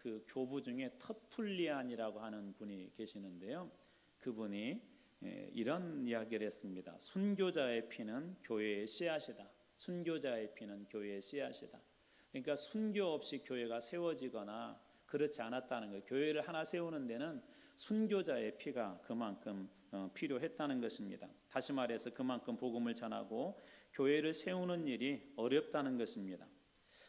그 교부 중에 터툴리안이라고 하는 분이 계시는데요. 그분이 이런 이야기를 했습니다. 순교자의 피는 교회의 씨앗이다. 순교자의 피는 교회의 씨앗이다. 그러니까 순교 없이 교회가 세워지거나 그렇지 않았다는 거예요. 교회를 하나 세우는 데는 순교자의 피가 그만큼 필요했다는 것입니다. 다시 말해서 그만큼 복음을 전하고 교회를 세우는 일이 어렵다는 것입니다.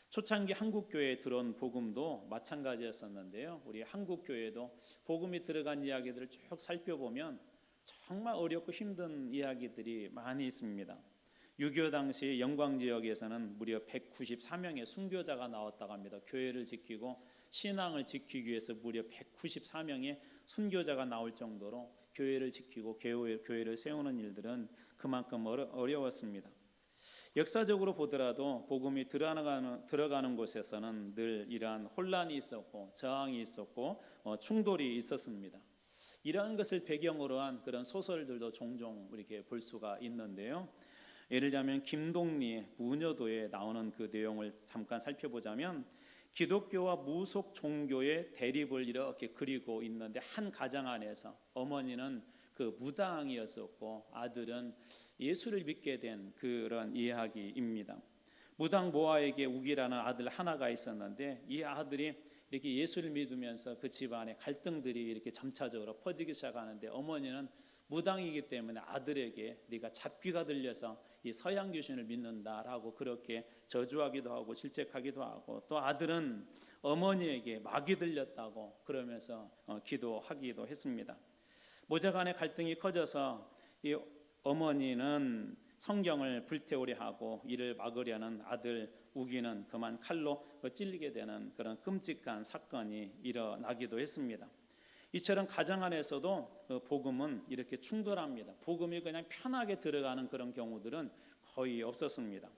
초창기 한국교회에 들어온 복음도 마찬가지였었는데요. 우리 한국교회도 복음이 들어간 이야기들을 쭉 살펴보면 정말 어렵고 힘든 이야기들이 많이 있습니다. 6.25 당시 영광지역에서는 무려 194명의 순교자가 나왔다고 합니다. 교회를 지키고 신앙을 지키기 위해서 무려 194명의 순교자가 나올 정도로 교회를 지키고 교회를 세우는 일들은 그만큼 어려웠습니다. 역사적으로 보더라도 복음이 들어가는 곳에서는 늘 이러한 혼란이 있었고 저항이 있었고 충돌이 있었습니다. 이러한 것을 배경으로 한 그런 소설들도 종종 이렇게 볼 수가 있는데요. 예를 들자면 김동리의 무녀도에 나오는 그 내용을 잠깐 살펴보자면 기독교와 무속 종교의 대립을 이렇게 그리고 있는데 한 가정 안에서 어머니는 그 무당이었었고 아들은 예수를 믿게 된 그런 이야기입니다. 무당 모아에게 우기라는 아들 하나가 있었는데 이 아들이 이렇게 예수를 믿으면서 그 집안에 갈등들이 이렇게 점차적으로 퍼지기 시작하는데 어머니는 무당이기 때문에 아들에게 네가 잡귀가 들려서 이 서양 귀신을 믿는다라고 그렇게 저주하기도 하고 질책하기도 하고 또 아들은 어머니에게 막이 들렸다고 그러면서 기도하기도 했습니다. 모자간의 갈등이 커져서 이 어머니는 성경을 불태우려 하고 이를 막으려는 아들 우기는 그만 칼로 찔리게 되는 그런 끔찍한 사건이 일어나기도 했습니다. 이처럼 가정 안에서도 복음은 이렇게 충돌합니다. 복음이 그냥 편하게 들어가는 그런 경우들은 거의 없었습니다.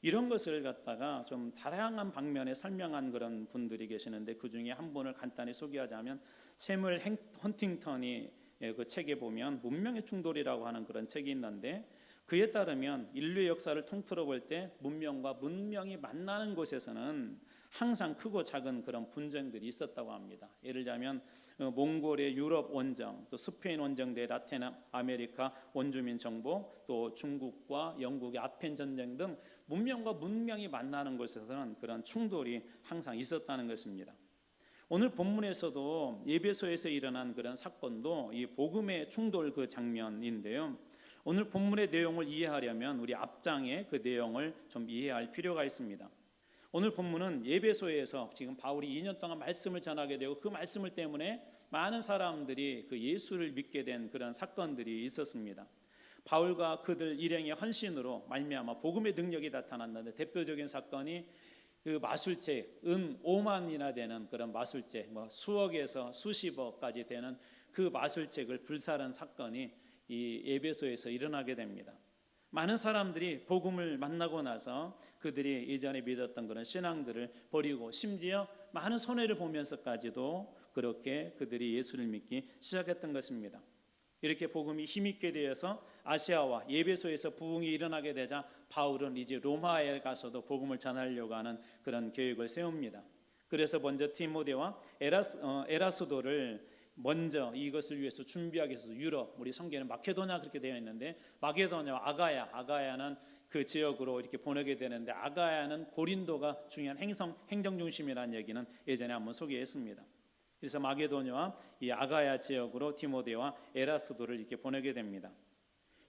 이런 것을 갖다가 좀 다양한 방면에 설명한 그런 분들이 계시는데 그 중에 한 분을 간단히 소개하자면 세물 헌팅턴이 그 책에 보면 문명의 충돌이라고 하는 그런 책이 있는데 그에 따르면 인류의 역사를 통틀어 볼 때 문명과 문명이 만나는 곳에서는 항상 크고 작은 그런 분쟁들이 있었다고 합니다. 예를 들자면 몽골의 유럽 원정, 또 스페인 원정대 라틴 아메리카 원주민 정복, 또 중국과 영국의 아펜 전쟁 등 문명과 문명이 만나는 곳에서는 그런 충돌이 항상 있었다는 것입니다. 오늘 본문에서도 에베소에서 일어난 그런 사건도 이 복음의 충돌 그 장면인데요. 오늘 본문의 내용을 이해하려면 우리 앞장의 그 내용을 좀 이해할 필요가 있습니다. 오늘 본문은 에베소에서 지금 바울이 2년 동안 말씀을 전하게 되고 그 말씀을 때문에 많은 사람들이 그 예수를 믿게 된 그런 사건들이 있었습니다. 바울과 그들 일행의 헌신으로 말미암아 복음의 능력이 나타났는데 대표적인 사건이 그 마술책 은 5만이나 되는 그런 마술책 수억에서 수십억까지 되는 그 마술책을 불살은 사건이 이 에베소에서 일어나게 됩니다. 많은 사람들이 복음을 만나고 나서 그들이 예전에 믿었던 그런 신앙들을 버리고 심지어 많은 손해를 보면서까지도 그렇게 그들이 예수를 믿기 시작했던 것입니다. 이렇게 복음이 힘있게 되어서 아시아와 에베소에서 부흥이 일어나게 되자 바울은 이제 로마에 가서도 복음을 전하려고 하는 그런 계획을 세웁니다. 그래서 먼저 티모데와 에라스도를 먼저 이것을 위해서 준비하기 위해서 유럽, 우리 성경에는 마케도냐 그렇게 되어 있는데 마게도냐와 아가야는 그 지역으로 이렇게 보내게 되는데 아가야는 고린도가 중요한 행정 중심이라는 얘기는 예전에 한번 소개했습니다. 그래서 마게도냐와 이 아가야 지역으로 디모데와 에라스도를 이렇게 보내게 됩니다.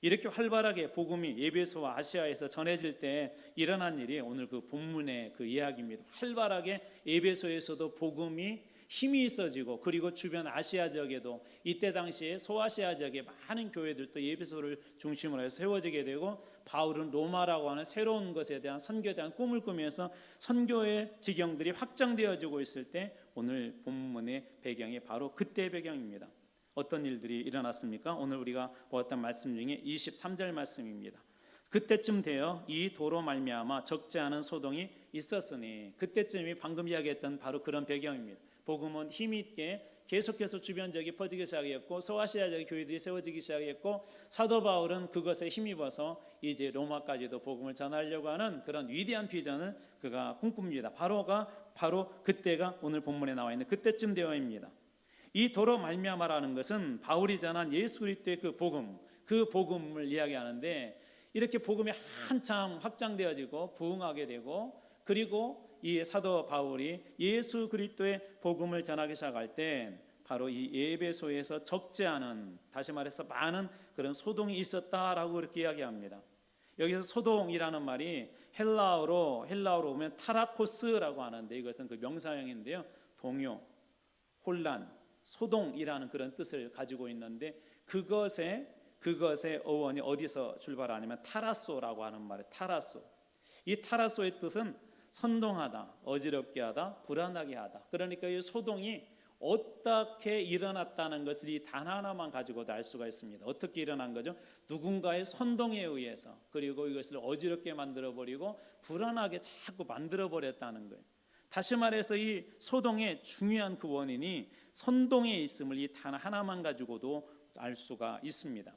이렇게 활발하게 복음이 에베소와 아시아에서 전해질 때 일어난 일이 오늘 그 본문의 그 이야기입니다. 활발하게 에베소에서도 복음이 힘이 있어지고 그리고 주변 아시아 지역에도 이때 당시에 소아시아 지역의 많은 교회들도 에베소를 중심으로 해서 세워지게 되고 바울은 로마라고 하는 새로운 것에 대한 선교에 대한 꿈을 꾸면서 선교의 지경들이 확장되어지고 있을 때 오늘 본문의 배경이 바로 그때의 배경입니다. 어떤 일들이 일어났습니까? 오늘 우리가 보았던 말씀 중에 23절 말씀입니다. 그때쯤 되어 이 도로 말미암아 적지 않은 소동이 있었으니 그때쯤이 방금 이야기했던 바로 그런 배경입니다. 복음은 힘있게 계속해서 주변 지역에 퍼지기 시작했고 소아시아 지역의 교회들이 세워지기 시작했고 사도 바울은 그것에 힘입어서 이제 로마까지도 복음을 전하려고 하는 그런 위대한 비전을 그가 꿈꿉니다. 바로가 바로 그때가 오늘 본문에 나와 있는 그때쯤 되어입니다. 이 도로 말미암아라는 것은 바울이 전한 예수 그리스도의 그 복음을 이야기하는데, 이렇게 복음이 한참 확장되어지고 부흥하게 되고, 그리고 이 사도 바울이 예수 그리스도의 복음을 전하기 시작할 때 바로 이 에베소에서 적지 않은, 다시 말해서 많은 그런 소동이 있었다라고 그렇게 이야기합니다. 여기서 소동이라는 말이 헬라어로 보면 타라코스라고 하는데, 이것은 그 명사형인데요, 동요, 혼란, 소동이라는 그런 뜻을 가지고 있는데, 그것의 어원이 어디서 출발하냐면 타라소라고 하는 말이에요. 타라소. 이 타라소의 뜻은 선동하다, 어지럽게 하다, 불안하게 하다. 그러니까 이 소동이 어떻게 일어났다는 것을 이 단 하나만 가지고도 알 수가 있습니다. 어떻게 일어난 거죠? 누군가의 선동에 의해서, 그리고 이것을 어지럽게 만들어버리고 불안하게 자꾸 만들어버렸다는 거예요. 다시 말해서 이 소동의 중요한 그 원인이 선동에 있음을 이 단 하나만 가지고도 알 수가 있습니다.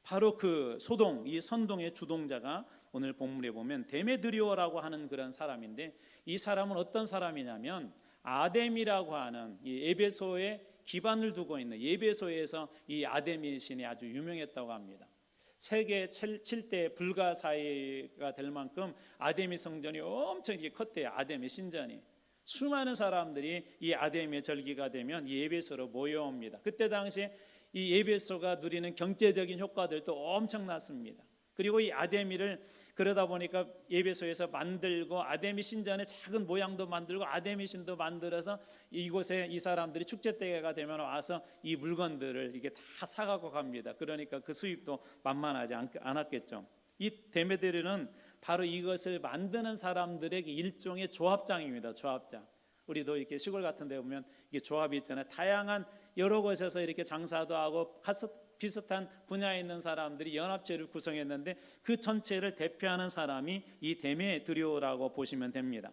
바로 그 소동, 이 선동의 주동자가 오늘 본문에 보면 데메드리오라고 하는 그런 사람인데, 이 사람은 어떤 사람이냐면 아뎀이라고 하는 이 에베소에 기반을 두고 있는, 에베소에서 이 아데미 신이 아주 유명했다고 합니다. 세계 7대 불가사의가 될 만큼 아데미 성전이 엄청 컸대요. 아데미 신전이. 수많은 사람들이 이 아데미의 절기가 되면 이 에베소로 모여옵니다. 그때 당시에 이 에베소가 누리는 경제적인 효과들도 엄청났습니다. 그리고 이 아데미를 그러다 보니까 에베소에서 만들고, 아데미 신전의 작은 모양도 만들고 아데미 신도 만들어서 이곳에 이 사람들이 축제 때가 되면 와서 이 물건들을 이게 다 사가고 갑니다. 그러니까 그 수입도 만만하지 않았겠죠. 이 데메드리오는 바로 이것을 만드는 사람들에게 일종의 조합장입니다. 조합장. 우리도 이렇게 시골 같은 데 보면 이게 조합이 있잖아요. 다양한 여러 곳에서 이렇게 장사도 하고 비슷한 분야에 있는 사람들이 연합체를 구성했는데, 그 전체를 대표하는 사람이 이 데메드리오라고 보시면 됩니다.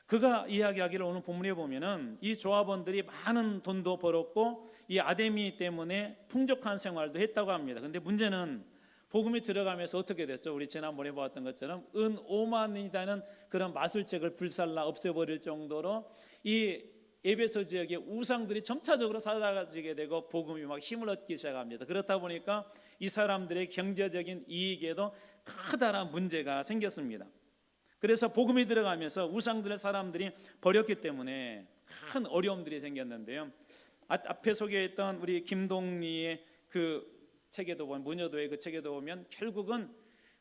그가 이야기하기를 오늘 본문에 보면은 이 조합원들이 많은 돈도 벌었고 이 아데미 때문에 풍족한 생활도 했다고 합니다. 근데 문제는 복음이 들어가면서 어떻게 됐죠? 우리 지난번에 보았던 것처럼 은 5만이라는 그런 마술책을 불살라 없애버릴 정도로 이 에베소 지역의 우상들이 점차적으로 사라지게 되고 복음이 막 힘을 얻기 시작합니다. 그렇다 보니까 이 사람들의 경제적인 이익에도 커다란 문제가 생겼습니다. 그래서 복음이 들어가면서 우상들의 사람들이 버렸기 때문에 큰 어려움들이 생겼는데요. 앞에 소개했던 우리 김동리의 그 책에도 보면, 무녀도의 그 책에도 보면 결국은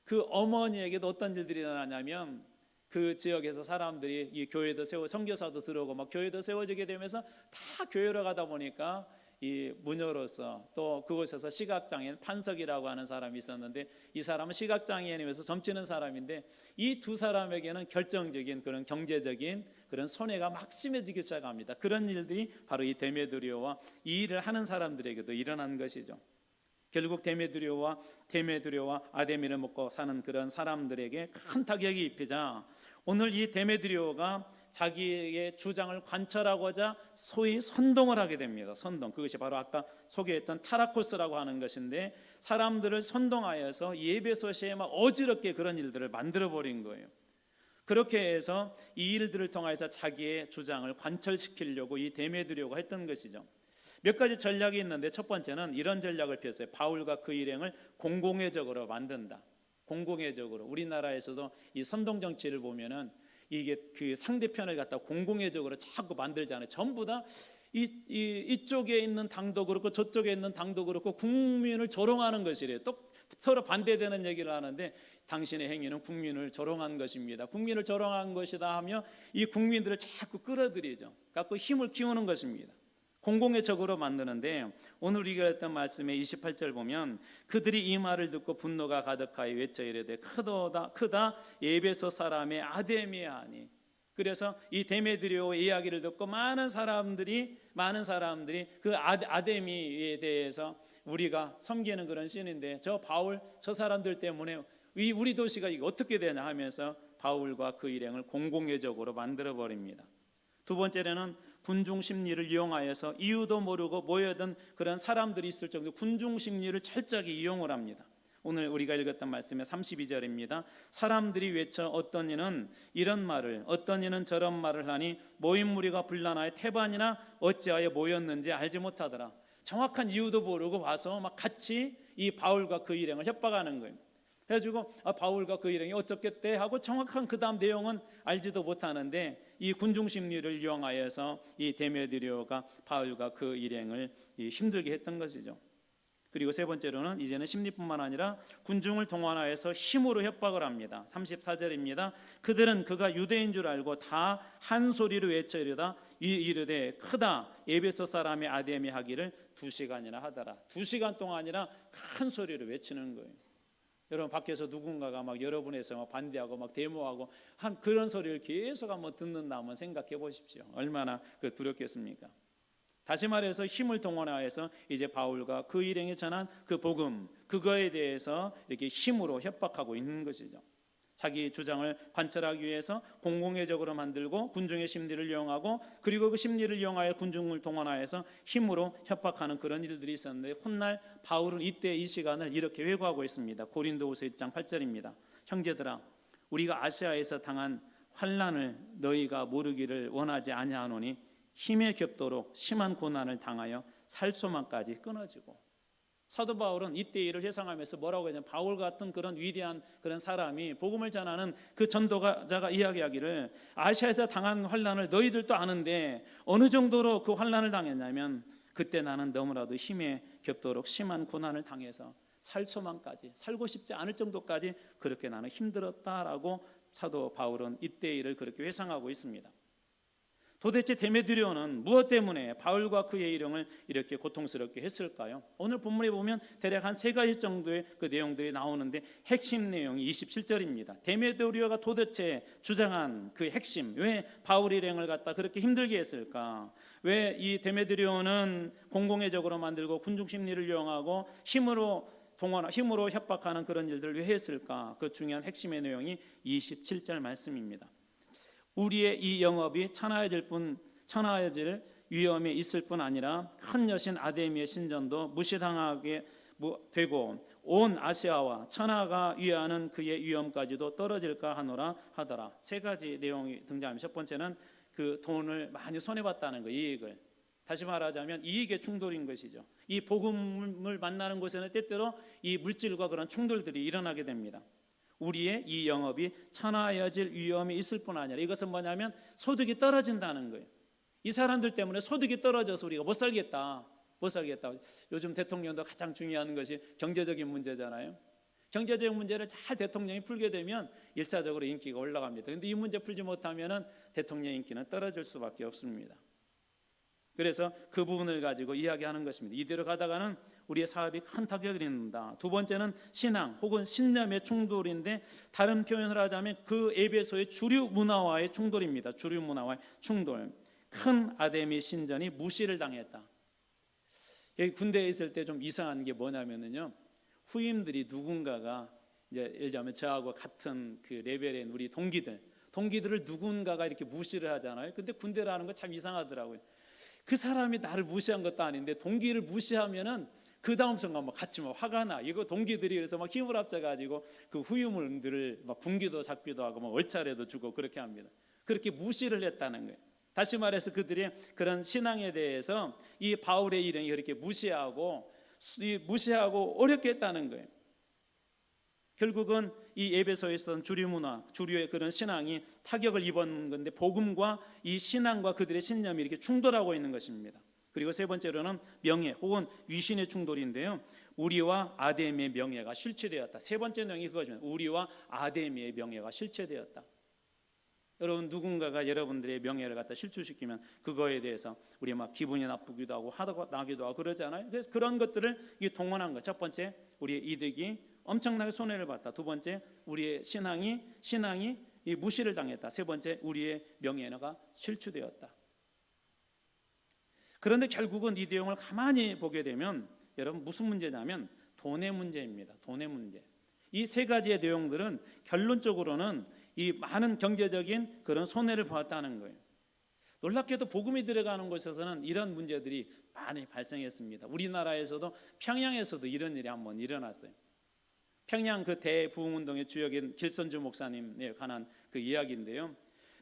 그 어머니에게도 어떤 일들이 일어나냐면, 그 지역에서 사람들이 이 교회도 세워, 선교사도 들어오고 막 교회도 세워지게 되면서 다 교회로 가다 보니까 이 무녀로서, 또 그곳에서 시각장애인 판석이라고 하는 사람이 있었는데, 이 사람은 시각장애인이면서 점치는 사람인데, 이 두 사람에게는 결정적인 그런 경제적인 그런 손해가 막 심해지기 시작합니다. 그런 일들이 바로 이 데메드리오와 이 일을 하는 사람들에게도 일어난 것이죠. 결국 데메드리오와 아데미를 먹고 사는 그런 사람들에게 큰 타격이 입히자, 오늘 이 데메드리오가 자기의 주장을 관철하고자 소위 선동을 하게 됩니다. 선동, 그것이 바로 아까 소개했던 타라코스라고 하는 것인데, 사람들을 선동하여서 예배소시에 막 어지럽게 그런 일들을 만들어버린 거예요. 그렇게 해서 이 일들을 통해서 자기의 주장을 관철시키려고 이 데메드리오가 했던 것이죠. 몇 가지 전략이 있는데, 첫 번째는 이런 전략을 폈어요. 바울과 그 일행을 공공의적으로 만든다. 공공의적으로. 우리나라에서도 이 선동 정치를 보면은 이게 그 상대편을 갖다 공공의적으로 자꾸 만들잖아요. 전부 다 이쪽에 있는 당도 그렇고 저쪽에 있는 당도 그렇고 국민을 조롱하는 것이래요. 또 서로 반대되는 얘기를 하는데, 당신의 행위는 국민을 조롱한 것입니다. 국민을 조롱한 것이다 하며 이 국민들을 자꾸 끌어들이죠. 갖고 힘을 키우는 것입니다. 공공의 적으로 만드는데, 오늘 우리가 했던 말씀의 28절 보면 그들이 이 말을 듣고 분노가 가득하여 외쳐 이르되 크다 에베소 사람의 아데미아니. 그래서 이 데메드리오의 이야기를 듣고 많은 사람들이 그 아데미에 대해서, 우리가 섬기는 그런 신인데 저 바울 저 사람들 때문에 우리 도시가 이거 어떻게 되냐 하면서 바울과 그 일행을 공공의적으로 만들어 버립니다. 두 번째로는 군중 심리를 이용하여서 이유도 모르고 모여든 그런 사람들이 있을 정도 군중 심리를 철저하게 이용을 합니다. 오늘 우리가 읽었던 말씀의 32절입니다. 사람들이 외쳐 어떤 이는 이런 말을 어떤 이는 저런 말을 하니 모인 무리가 분란하여 태반이나 어찌하여 모였는지 알지 못하더라. 정확한 이유도 모르고 와서 막 같이 이 바울과 그 일행을 협박하는 거예요. 그래가지고 바울과 그 일행이 어쩌겠대 하고 정확한 그 다음 내용은 알지도 못하는데 이 군중 심리를 이용하여서 이 데메드리오가 바울과 그 일행을 힘들게 했던 것이죠. 그리고 세 번째로는 이제는 심리뿐만 아니라 군중을 동원하여서 힘으로 협박을 합니다. 34절입니다. 그들은 그가 유대인 줄 알고 다 한 소리로 외쳐 이르되 크다 에베소 사람의 아데미 하기를 2시간이나 하더라. 2시간 동안이나 큰 소리로 외치는 거예요. 여러분 밖에서 누군가가 막 여러분에서 막 반대하고 막 데모하고 한 그런 소리를 계속 한번 듣는다 한번 생각해 보십시오. 얼마나 두렵겠습니까? 다시 말해서 힘을 동원하여서 이제 바울과 그 일행이 전한 그 복음 그거에 대해서 이렇게 힘으로 협박하고 있는 것이죠. 자기 주장을 관철하기 위해서 공공의적으로 만들고 군중의 심리를 이용하고 그리고 그 심리를 이용하여 군중을 동원하여서 힘으로 협박하는 그런 일들이 있었는데 훗날 바울은 이때 이 시간을 이렇게 회고하고 있습니다. 고린도후서 1장 8절입니다. 형제들아 우리가 아시아에서 당한 환난을 너희가 모르기를 원하지 아니하노니 힘에 겹도록 심한 고난을 당하여 살소망까지 끊어지고. 사도 바울은 이때 일을 회상하면서 뭐라고 했냐면 바울 같은 그런 위대한 그런 사람이 복음을 전하는 그 전도자가 이야기하기를 아시아에서 당한 환난을 너희들도 아는데 어느 정도로 그 환난을 당했냐면 그때 나는 너무나도 힘에 겹도록 심한 고난을 당해서 살소망까지 살고 싶지 않을 정도까지 그렇게 나는 힘들었다라고 사도 바울은 이때 일을 그렇게 회상하고 있습니다. 도대체 데메드리오는 무엇 때문에 바울과 그의 일행을 이렇게 고통스럽게 했을까요? 오늘 본문에 보면 대략 한 3가지 정도의 그 내용들이 나오는데 핵심 내용이 27절입니다. 데메드리오가 도대체 주장한 그 핵심, 왜 바울 일행을 갖다 그렇게 힘들게 했을까? 왜 이 데메드리오는 공공의적으로 만들고 군중 심리를 이용하고 힘으로 협박하는 그런 일들을 왜 했을까? 그 중요한 핵심의 내용이 27절 말씀입니다. 우리의 이 영업이 천하여질 위험에 있을 뿐 아니라 큰 여신 아데미의 신전도 무시당하게 되고 온 아시아와 천하가 위하는 그의 위험까지도 떨어질까 하더라. 3가지 내용이 등장합니다. 첫 번째는 그 돈을 많이 손해봤다는 거, 이익을. 다시 말하자면 이익의 충돌인 것이죠. 이 복음을 만나는 곳에는 때때로 이 물질과 그런 충돌들이 일어나게 됩니다. 우리의 이 영업이 천하여질 위험이 있을 뿐 아니라 이것은 뭐냐면 소득이 떨어진다는 거예요. 이 사람들 때문에 소득이 떨어져서 우리가 못 살겠다. 요즘 대통령도 가장 중요한 것이 경제적인 문제잖아요. 경제적 문제를 잘 대통령이 풀게 되면 1차적으로 인기가 올라갑니다. 그런데 이 문제 풀지 못하면 대통령 인기는 떨어질 수밖에 없습니다. 그래서 그 부분을 가지고 이야기하는 것입니다. 이대로 가다가는 우리의 사업이 큰 타격을 입는다. 두 번째는 신앙 혹은 신념의 충돌인데 다른 표현을 하자면 그 에베소의 주류 문화와의 충돌입니다. 주류 문화와의 충돌. 큰 아데미 신전이 무시를 당했다. 군대에 있을 때 좀 이상한 게 뭐냐면요, 후임들이 누군가가 이제 예를 들면 저하고 같은 그 레벨의 우리 동기들을 누군가가 이렇게 무시를 하잖아요. 근데 군대라는 거 참 이상하더라고요. 그 사람이 나를 무시한 것도 아닌데 동기를 무시하면은 그 다음 순간 막 같이 막 화가 나. 이거 동기들이 그래서 막 힘을 합쳐가지고 그 후임들을 막 군기도 잡기도 하고 막 월차례도 주고 그렇게 합니다. 그렇게 무시를 했다는 거예요. 다시 말해서 그들이 그런 신앙에 대해서 이 바울의 일행이 그렇게 무시하고 어렵게 했다는 거예요. 결국은 이 에베소에 있었던 주류 문화, 주류의 그런 신앙이 타격을 입은 건데 복음과 이 신앙과 그들의 신념이 이렇게 충돌하고 있는 것입니다. 그리고 세 번째로는 명예 혹은 위신의 충돌인데요. 우리와 아데미의 명예가 실추되었다. 세 번째 내용이 그거죠. 우리와 아데미의 명예가 실추되었다. 여러분 누군가가 여러분들의 명예를 갖다 실추시키면 그거에 대해서 우리 막 기분이 나쁘기도 하고 나기도 하고 그러잖아요. 그래서 그런 것들을 동원한 것. 첫 번째, 우리의 이득이 엄청나게 손해를 봤다. 두 번째, 우리의 신앙이 이 무시를 당했다. 세 번째, 우리의 명예가 실추되었다. 그런데 결국은 이 내용을 가만히 보게 되면 여러분 무슨 문제냐면 돈의 문제입니다. 돈의 문제. 이 3가지의 내용들은 결론적으로는 이 많은 경제적인 그런 손해를 보았다는 거예요. 놀랍게도 복음이 들어가는 곳에서는 이런 문제들이 많이 발생했습니다. 우리나라에서도 평양에서도 이런 일이 한번 일어났어요. 평양 그 대부흥운동의 주역인 길선주 목사님에 관한 그 이야기인데요.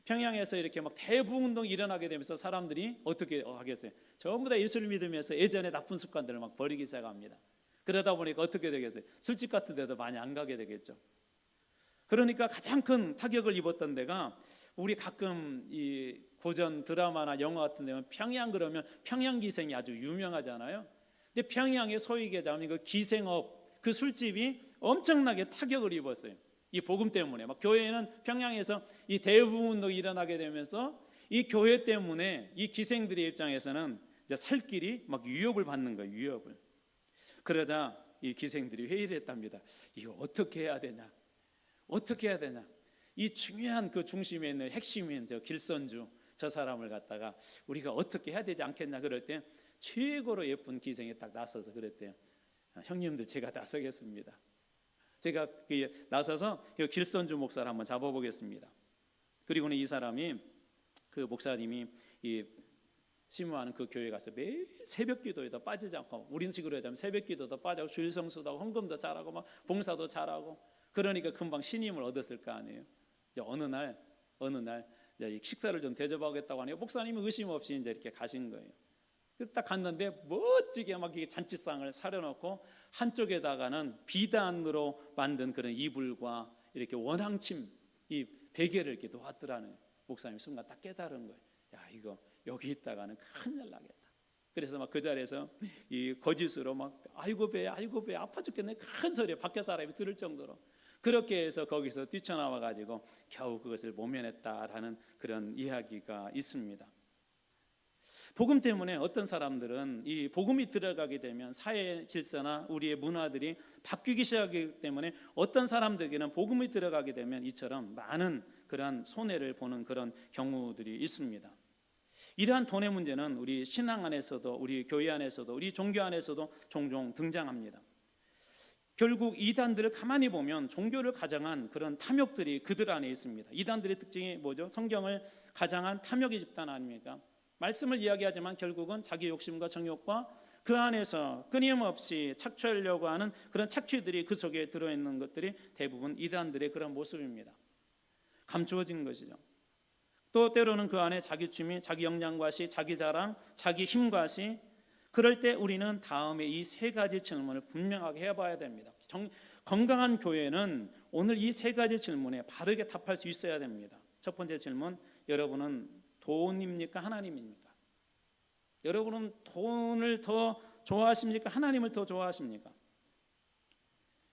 평양에서 이렇게 막 대부흥운동이 일어나게 되면서 사람들이 어떻게 하겠어요? 전부 다 예수를 믿으면서 예전의 나쁜 습관들을 막 버리기 시작합니다. 그러다 보니까 어떻게 되겠어요? 술집 같은 데도 많이 안 가게 되겠죠. 그러니까 가장 큰 타격을 입었던 데가, 우리 가끔 이 고전 드라마나 영화 같은 데는 평양 그러면 평양기생이 아주 유명하잖아요. 근데 평양의 소위 얘기하자면 그 기생업, 그 술집이 엄청나게 타격을 입었어요. 이 복음 때문에. 막 교회는 평양에서 이 대부흥운동이 일어나게 되면서 이 교회 때문에 이 기생들의 입장에서는 이제 살 길이 막 위협을 받는 거예요. 위협을. 그러자 이 기생들이 회의를 했답니다. 이거 어떻게 해야 되냐? 어떻게 해야 되냐? 이 중요한 그 중심에 있는 핵심인 저 길선주, 저 사람을 갖다가 우리가 어떻게 해야 되지 않겠냐? 그럴 때 최고로 예쁜 기생이 딱 나서서 그랬대요. 형님들, 제가 나서겠습니다. 제가 나서서 길선주 목사를 한번 잡아보겠습니다. 그리고는 이 사람이, 그 목사님이 이 심무하는 그 교회 가서 매일 새벽 기도에도 빠지지 않고, 우린 식으로 하자면 새벽 기도도 빠지고 주일 성수도 하고 헌금도 잘하고 막 봉사도 잘하고, 그러니까 금방 신임을 얻었을 거 아니에요. 이제 어느 날 이제 식사를 좀 대접하겠다고 하니까 목사님이 의심 없이 이제 이렇게 가신 거예요. 딱 갔는데 멋지게 막 잔치상을 차려놓고 한쪽에다가는 비단으로 만든 그런 이불과 이렇게 원앙침, 이 베개를 이렇게 놓았더라는. 목사님 순간 딱 깨달은 거예요. 야, 이거 여기 있다가는 큰일 나겠다. 그래서 막 그 자리에서 이 거짓으로 막 아이고 배 아파 죽겠네, 큰 소리 밖에 사람이 들을 정도로 그렇게 해서 거기서 뛰쳐나와 가지고 겨우 그것을 모면했다라는 그런 이야기가 있습니다. 복음 때문에 어떤 사람들은 이 복음이 들어가게 되면 사회 질서나 우리의 문화들이 바뀌기 시작하기 때문에 어떤 사람들에게는 복음이 들어가게 되면 이처럼 많은 그런 손해를 보는 그런 경우들이 있습니다. 이러한 돈의 문제는 우리 신앙 안에서도, 우리 교회 안에서도, 우리 종교 안에서도 종종 등장합니다. 결국 이단들을 가만히 보면 종교를 가장한 그런 탐욕들이 그들 안에 있습니다. 이단들의 특징이 뭐죠? 성경을 가장한 탐욕의 집단 아닙니까? 말씀을 이야기하지만 결국은 자기 욕심과 정욕과 그 안에서 끊임없이 착취하려고 하는 그런 착취들이 그 속에 들어있는 것들이 대부분 이단들의 그런 모습입니다. 감추어진 것이죠. 또 때로는 그 안에 자기 취미, 자기 역량과시, 자기 자랑, 자기 힘과시. 그럴 때 우리는 다음에 이 세 가지 질문을 분명하게 해봐야 됩니다. 건강한 교회는 오늘 이 세 가지 질문에 바르게 답할 수 있어야 됩니다. 첫 번째 질문, 여러분은 돈입니까? 하나님입니까? 여러분은 돈을 더 좋아하십니까? 하나님을 더 좋아하십니까?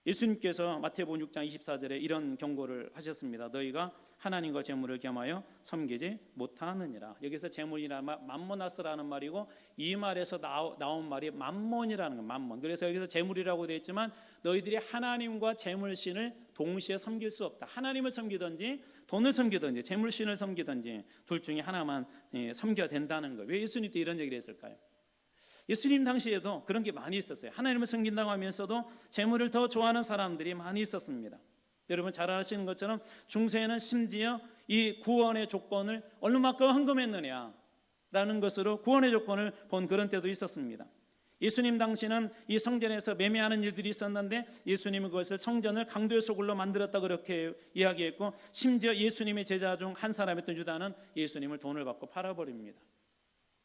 예수님께서 마태복음 6장 24절에 이런 경고를 하셨습니다. 너희가 하나님과 재물을 겸하여 섬기지 못하느니라. 여기서 재물이나 맘모나스라는 말이고, 이 말에서 나온 말이 맘몬이라는 거, 맘몬. 그래서 여기서 재물이라고 되어 있지만 너희들이 하나님과 재물신을 동시에 섬길 수 없다. 하나님을 섬기든지 돈을 섬기든지 재물신을 섬기든지 둘 중에 하나만 섬겨야 된다는 거예요. 왜 예수님도 이런 얘기를 했을까요? 예수님 당시에도 그런 게 많이 있었어요. 하나님을 섬긴다고 하면서도 재물을 더 좋아하는 사람들이 많이 있었습니다. 여러분 잘 아시는 것처럼 중세에는 심지어 이 구원의 조건을 얼마만큼 헌금했느냐라는 것으로 구원의 조건을 본 그런 때도 있었습니다. 예수님 당시는 이 성전에서 매매하는 일들이 있었는데 예수님은 그것을 성전을 강도의 소굴로 만들었다 그렇게 이야기했고, 심지어 예수님의 제자 중 한 사람이었던 유다는 예수님을 돈을 받고 팔아버립니다.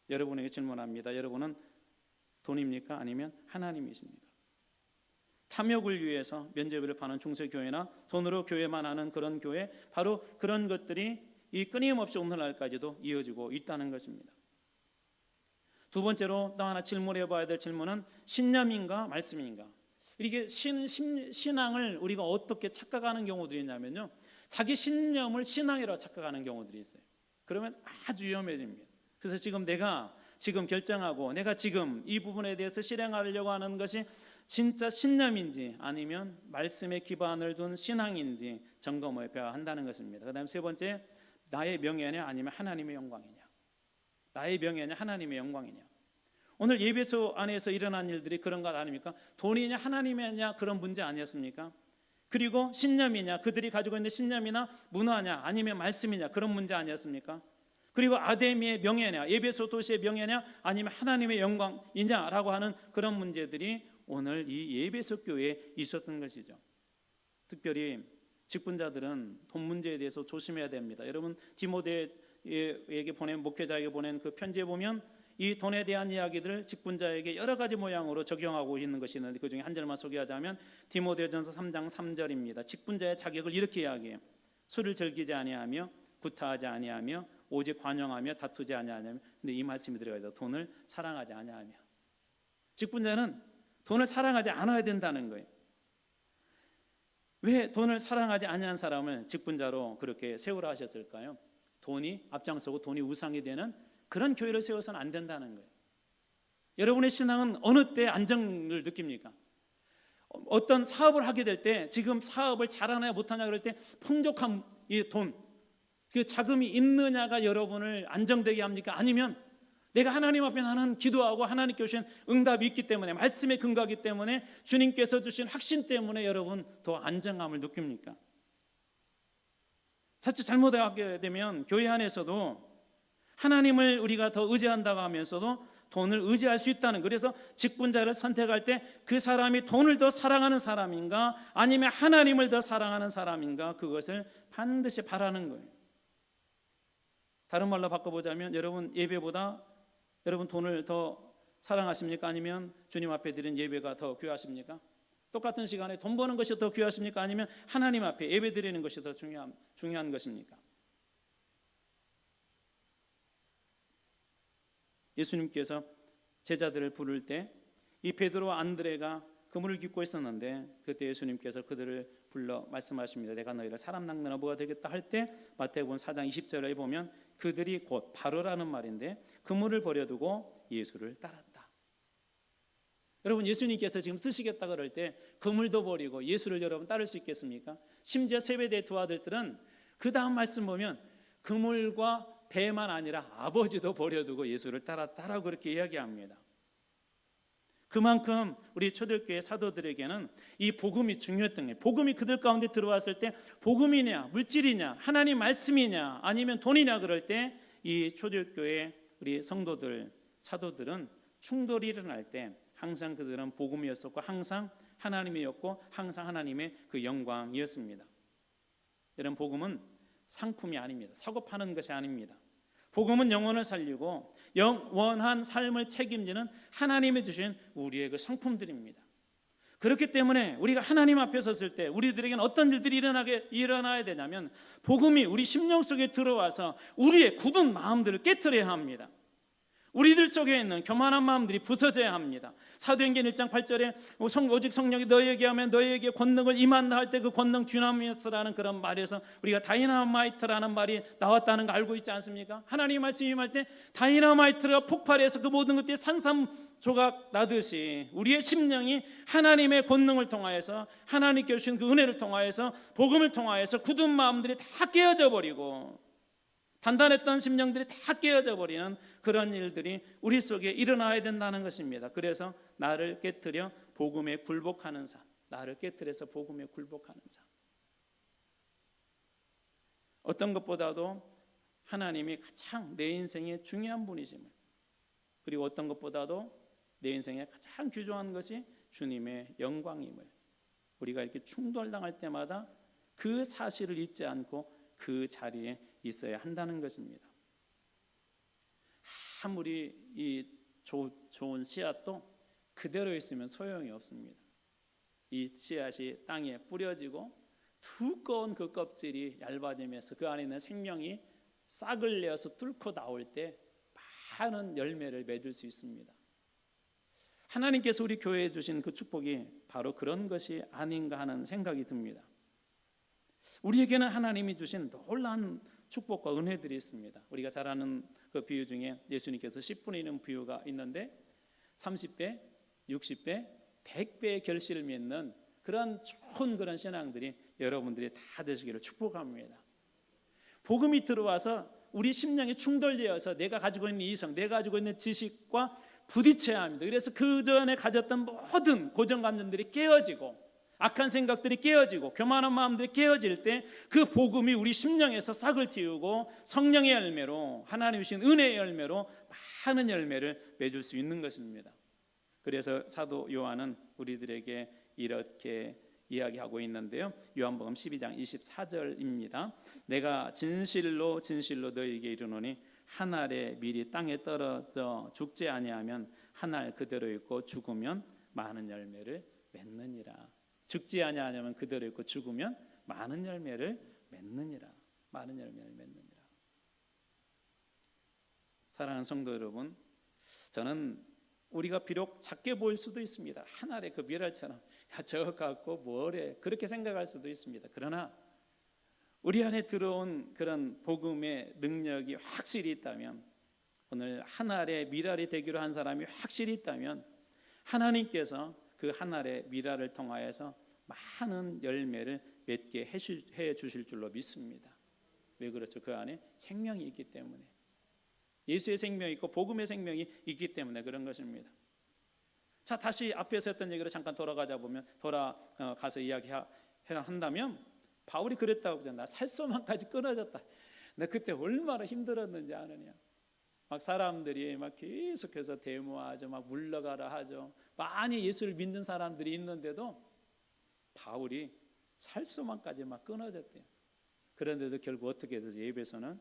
여러분에게 질문합니다. 여러분은 돈입니까? 아니면 하나님이십니까? 탐욕을 위해서 면죄부를 파는 중세교회나 돈으로 교회만 하는 그런 교회, 바로 그런 것들이 이 끊임없이 오늘날까지도 이어지고 있다는 것입니다. 두 번째로 또 하나 질문해 봐야 될 질문은 신념인가 말씀인가? 이게 신앙을 우리가 어떻게 착각하는 경우들이 있냐면요, 자기 신념을 신앙이라고 착각하는 경우들이 있어요. 그러면 아주 위험해집니다. 그래서 내가 지금 결정하고 내가 지금 이 부분에 대해서 실행하려고 하는 것이 진짜 신념인지 아니면 말씀에 기반을 둔 신앙인지 점검해 봐야 한다는 것입니다. 그 다음 세 번째, 나의 명예냐 아니면 하나님의 영광이냐? 나의 명예냐 하나님의 영광이냐? 오늘 예배소 안에서 일어난 일들이 그런 것 아닙니까? 돈이냐 하나님이냐 그런 문제 아니었습니까? 그리고 신념이냐, 그들이 가지고 있는 신념이나 문화냐 아니면 말씀이냐 그런 문제 아니었습니까? 그리고 아데미의 명예냐, 예배소 도시의 명예냐 아니면 하나님의 영광이냐라고 하는 그런 문제들이 오늘 이 예배소 교회에 있었던 것이죠. 특별히 직분자들은 돈 문제에 대해서 조심해야 됩니다. 여러분 디모데에게 보낸 목회자에게 보낸 그 편지에 보면 이 돈에 대한 이야기들을 직분자에게 여러 가지 모양으로 적용하고 있는 것이 있는데 그 중에 한 절만 소개하자면 디모데전서 3장 3절입니다. 직분자의 자격을 이렇게 이야기해요. 술을 즐기지 아니하며 구타하지 아니하며 오직 관용하며 다투지 아니하며. 근데 이 말씀이 들어가야 돼요. 돈을 사랑하지 아니하며. 직분자는 돈을 사랑하지 않아야 된다는 거예요. 왜 돈을 사랑하지 아니한 사람을 직분자로 그렇게 세우라 하셨을까요? 돈이 앞장서고 돈이 우상이 되는 그런 교회를 세워서는 안 된다는 거예요. 여러분의 신앙은 어느 때 안정을 느낍니까? 어떤 사업을 하게 될 때 지금 사업을 잘하냐 못하냐 그럴 때 풍족한 이 돈, 그 자금이 있느냐가 여러분을 안정되게 합니까? 아니면 내가 하나님 앞에 나는 기도하고 하나님께 주신 응답이 있기 때문에 말씀에 근거하기 때문에 주님께서 주신 확신 때문에 여러분 더 안정감을 느낍니까? 자칫 잘못하게 되면 교회 안에서도 하나님을 우리가 더 의지한다고 하면서도 돈을 의지할 수 있다는, 그래서 직분자를 선택할 때 그 사람이 돈을 더 사랑하는 사람인가 아니면 하나님을 더 사랑하는 사람인가 그것을 반드시 바라는 거예요. 다른 말로 바꿔보자면 여러분 예배보다 여러분 돈을 더 사랑하십니까? 아니면 주님 앞에 드린 예배가 더 귀하십니까? 똑같은 시간에 돈 버는 것이 더 귀하십니까? 아니면 하나님 앞에 예배 드리는 것이 더 중요한 것입니까? 예수님께서 제자들을 부를 때 이 베드로와 안드레가 그물을 깃고 있었는데 그때 예수님께서 그들을 불러 말씀하십니다. 내가 너희를 사람 낚는 어부가 되겠다 할 때 마태복음 4장 20절에 보면 그들이 곧 바로라는 말인데 그물을 버려두고 예수를 따랐다. 여러분 예수님께서 지금 쓰시겠다 그럴 때 그물도 버리고 예수를 여러분 따를 수 있겠습니까? 심지어 세베대의 두 아들들은 그 다음 말씀 보면 그물과 배만 아니라 아버지도 버려두고 예수를 따랐다라고 그렇게 이야기합니다. 그만큼 우리 초대교회 사도들에게는 이 복음이 중요했던 거예요. 복음이 그들 가운데 들어왔을 때 복음이냐 물질이냐 하나님 말씀이냐 아니면 돈이냐 그럴 때 이 초대교회 우리 성도들 사도들은 충돌이 일어날 때 항상 그들은 복음이었었고 항상 하나님이었고 항상 하나님의 그 영광이었습니다. 여러분 복음은 상품이 아닙니다. 사고 파는 것이 아닙니다. 복음은 영혼을 살리고 영원한 삶을 책임지는 하나님이 주신 우리의 그 상품들입니다. 그렇기 때문에 우리가 하나님 앞에 섰을 때 우리들에게는 어떤 일들이 일어나야 되냐면 복음이 우리 심령 속에 들어와서 우리의 굳은 마음들을 깨트려야 합니다. 우리들 속에 있는 교만한 마음들이 부서져야 합니다. 사도행전 1장 8절에 오직 성령이 너희에게 하면 너희에게 권능을 임한다 할 때 그 권능 듀나미스라는 그런 말에서 우리가 다이나마이트라는 말이 나왔다는 거 알고 있지 않습니까? 하나님 말씀이 임할 때 다이나마이트가 폭발해서 그 모든 것들이 산산조각 나듯이 우리의 심령이 하나님의 권능을 통하여서 하나님께 주신 그 은혜를 통하여서 복음을 통하여서 굳은 마음들이 다 깨어져 버리고 단단했던 심령들이 다 깨어져 버리는 그런 일들이 우리 속에 일어나야 된다는 것입니다. 그래서 나를 깨트려 복음에 굴복하는 삶, 나를 깨트려서 복음에 굴복하는 삶. 어떤 것보다도 하나님이 가장 내 인생의 중요한 분이심을, 그리고 어떤 것보다도 내 인생에 가장 귀중한 것이 주님의 영광임을 우리가 이렇게 충돌당할 때마다 그 사실을 잊지 않고 그 자리에 있어야 한다는 것입니다. 아무리 이 좋은 씨앗도 그대로 있으면 소용이 없습니다. 이 씨앗이 땅에 뿌려지고 두꺼운 그 껍질이 얇아지면서 그 안에 있는 생명이 싹을 내어서 뚫고 나올 때 많은 열매를 맺을 수 있습니다. 하나님께서 우리 교회에 주신 그 축복이 바로 그런 것이 아닌가 하는 생각이 듭니다. 우리에게는 하나님이 주신 놀라운 축복과 은혜들이 있습니다. 우리가 잘 아는 그 비유 중에 예수님께서 10분의 1은 비유가 있는데 30배, 60배, 100배의 결실을 맺는 그런 좋은 그런 신앙들이 여러분들이 다 되시기를 축복합니다. 복음이 들어와서 우리 심령이 충돌되어서 내가 가지고 있는 이성, 내가 가지고 있는 지식과 부딪혀야 합니다. 그래서 그 전에 가졌던 모든 고정감정들이 깨어지고 악한 생각들이 깨어지고 교만한 마음들이 깨어질 때 그 복음이 우리 심령에서 싹을 틔우고 성령의 열매로 하나님이 주신 은혜의 열매로 많은 열매를 맺을 수 있는 것입니다. 그래서 사도 요한은 우리들에게 이렇게 이야기하고 있는데요. 요한복음 12장 24절입니다. 내가 진실로 진실로 너희에게 이르노니 한 알의 밀이 땅에 떨어져 죽지 아니하면 한 알 그대로 있고 죽으면 많은 열매를 맺느니라. 죽지 아니하면 그대로 있고 죽으면 많은 열매를 맺느니라. 많은 열매를 맺느니라. 사랑하는 성도 여러분, 저는 우리가 비록 작게 보일 수도 있습니다. 한 알의 그 밀알처럼 저것 갖고 뭐래 그렇게 생각할 수도 있습니다. 그러나 우리 안에 들어온 그런 복음의 능력이 확실히 있다면, 오늘 한 알의 밀알이 되기로 한 사람이 확실히 있다면 하나님께서 그 한 알의 밀알을 통하여서 많은 열매를 맺게 해 주실 줄로 믿습니다. 왜 그렇죠? 그 안에 생명이 있기 때문에, 예수의 생명이 있고 복음의 생명이 있기 때문에 그런 것입니다. 자, 다시 앞에서 했던 얘기로 잠깐 돌아가서 이야기한다면 바울이 그랬다고 그러잖아. 나 살소망까지 끊어졌다. 나 그때 얼마나 힘들었는지 아느냐. 막 사람들이 막 계속해서 데모하죠, 막 물러가라 하죠. 많이 예수를 믿는 사람들이 있는데도 바울이 살소망까지 막 끊어졌대요. 그런데도 결국 어떻게 돼서 예배소는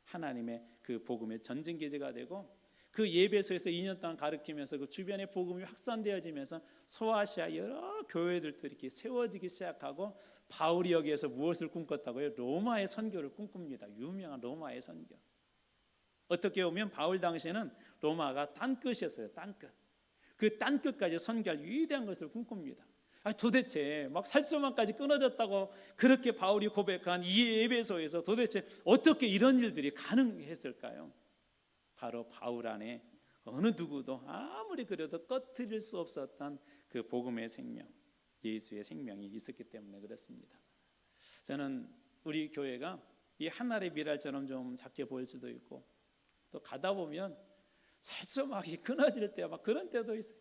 하나님의 그 복음의 전진기지가 되고, 그 예배소에서 2년 동안 가르치면서 그 주변에 복음이 확산되어지면서 소아시아 여러 교회들도 이렇게 세워지기 시작하고, 바울이 여기에서 무엇을 꿈꿨다고요? 로마의 선교를 꿈꿉니다. 유명한 로마의 선교. 어떻게 보면 바울 당시에는 로마가 딴끝이었어요. 딴끝. 그 딴끝까지 선교할 위대한 것을 꿈꿉니다. 도대체 막 살소망까지 끊어졌다고 그렇게 바울이 고백한 이 예배소에서 도대체 어떻게 이런 일들이 가능했을까요? 바로 바울 안에 어느 누구도 아무리 그래도 꺼트릴 수 없었던 그 복음의 생명, 예수의 생명이 있었기 때문에 그렇습니다. 저는 우리 교회가 이 한 알의 밀알처럼 좀 작게 보일 수도 있고, 또 가다 보면 살소망이 끊어질 때야 막 그런 때도 있어요.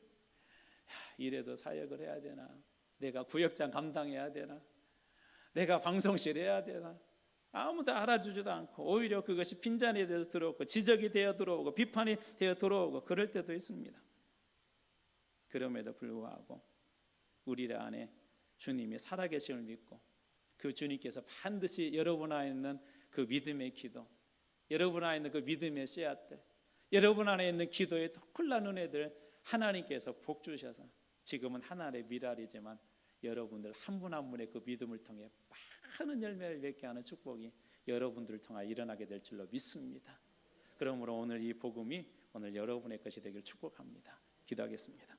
이래도 사역을 해야 되나? 내가 구역장 감당해야 되나? 내가 방송실 해야 되나? 아무도 알아주지도 않고 오히려 그것이 빈잔이 되어 들어오고 지적이 되어 들어오고 비판이 되어 들어오고 그럴 때도 있습니다. 그럼에도 불구하고 우리 안에 주님이 살아계심을 믿고, 그 주님께서 반드시 여러분 안에 있는 그 믿음의 기도, 여러분 안에 있는 그 믿음의 씨앗들, 여러분 안에 있는 기도의 놀라운 은혜들 하나님께서 복 주셔서 지금은 하나의 밀알이지만 여러분들 한 분 한 분의 그 믿음을 통해 많은 열매를 맺게 하는 축복이 여러분들을 통해 일어나게 될 줄로 믿습니다. 그러므로 오늘 이 복음이 오늘 여러분의 것이 되길 축복합니다. 기도하겠습니다.